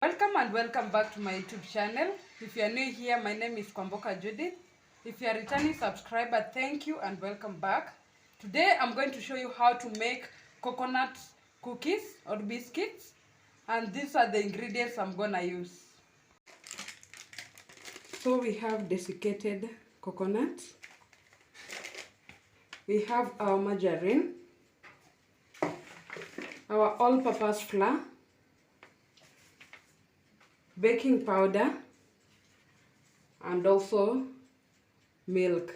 Welcome and welcome back to my YouTube channel. If you are new here, my name is Kwamboka Judith. If you are a returning subscriber, thank you and welcome back. Today I'm going to show you how to make coconut cookies or biscuits, and these are the ingredients I'm gonna use. So we have desiccated coconut, we have our margarine, our all-purpose flour, baking powder, and also milk.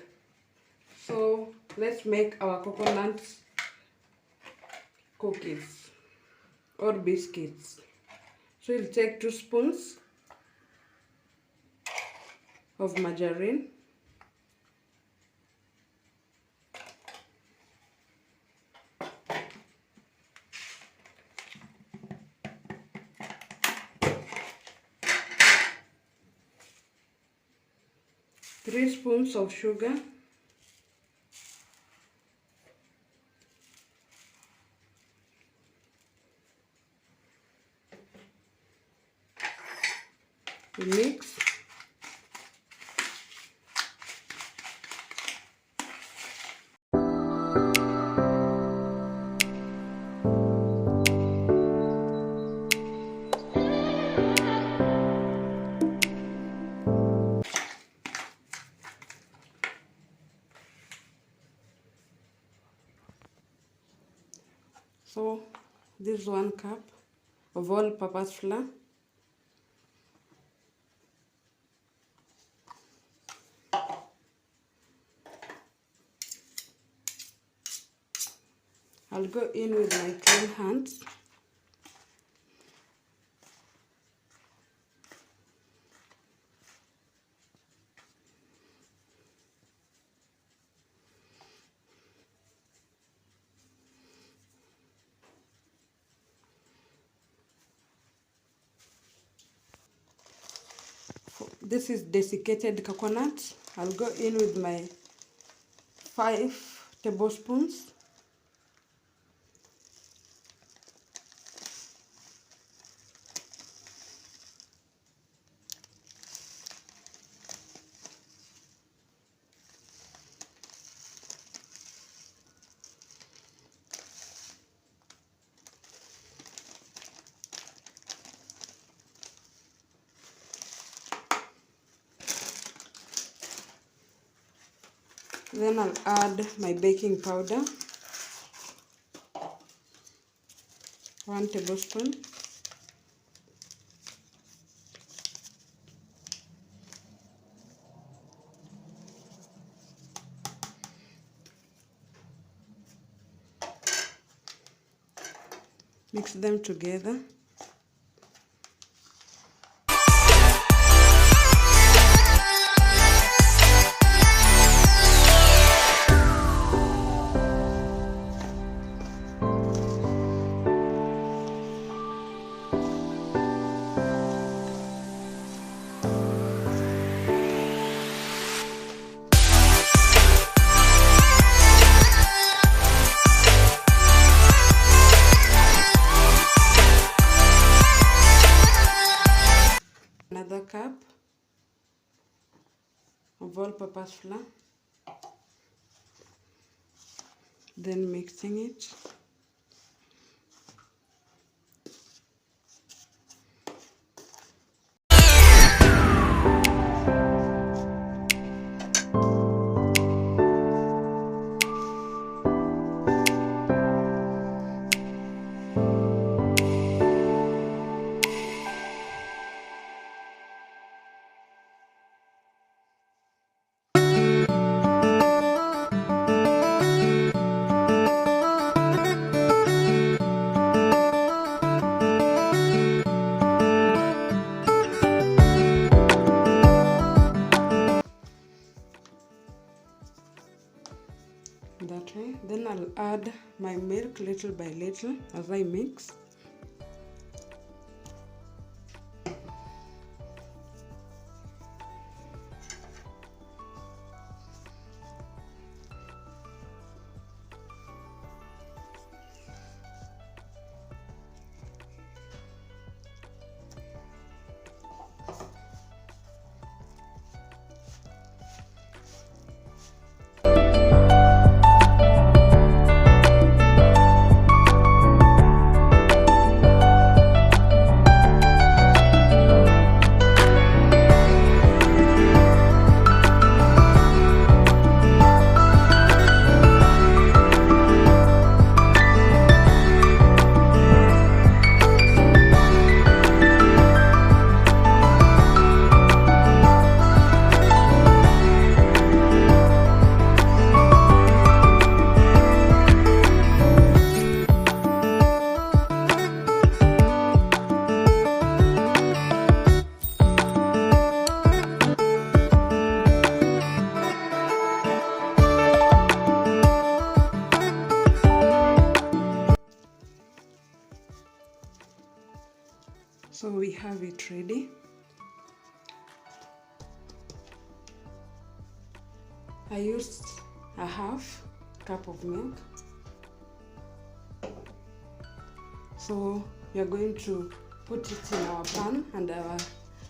So let's make our coconut cookies or biscuits. So we'll take 2 spoons of margarine, three spoons of sugar, we mix, so this is 1 cup of all-purpose flour, I'll go in with my clean hands. This is desiccated coconut. I'll go in with my 5 tablespoons. Then I'll add my baking powder, 1 tablespoon. Mix them together. Another cup of all-purpose flour, then mixing it. That way. Then I'll add my milk little by little as I mix. have it ready. I used a half cup of milk. So we are going to put it in our pan and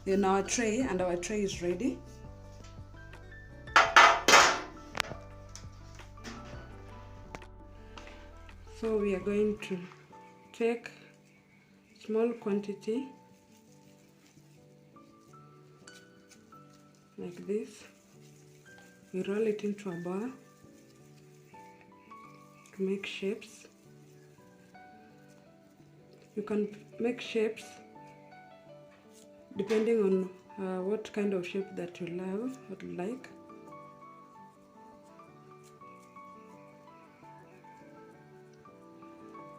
in our tray, and our tray is ready. So we are going to take small quantity like this. We roll it into a ball to make shapes. You can make shapes depending on what kind of shape that you love or like.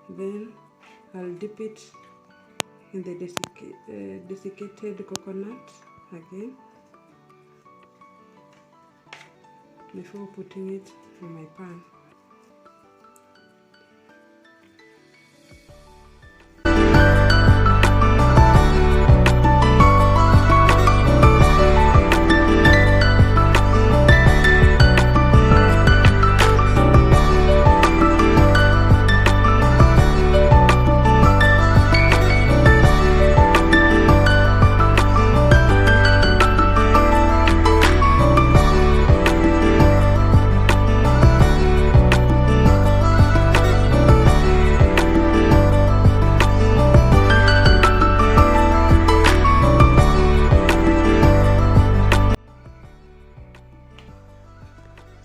Then I'll dip it in the desiccated coconut again before putting it in my pan.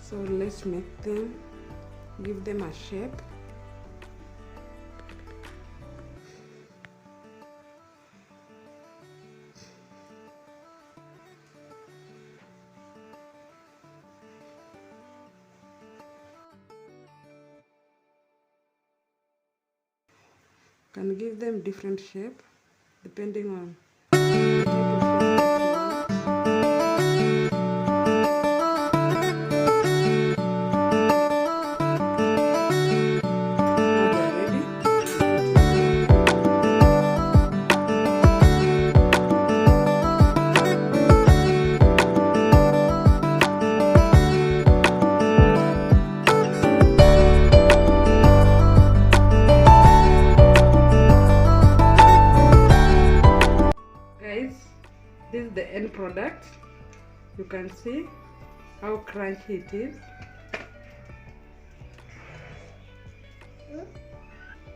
So let's make them, give them a shape. Can give them different shape depending on the type of shape that you This is the end product. You can see how crunchy it is.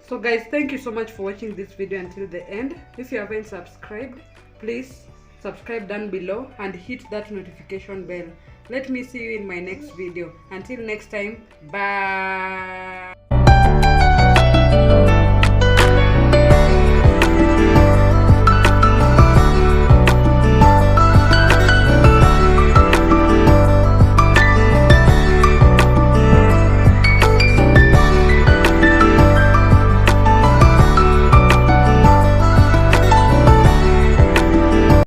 So guys, thank you so much for watching this video until the end. If you haven't subscribed, please subscribe down below and hit that notification bell. Let me see you in my next video. Until next time, bye.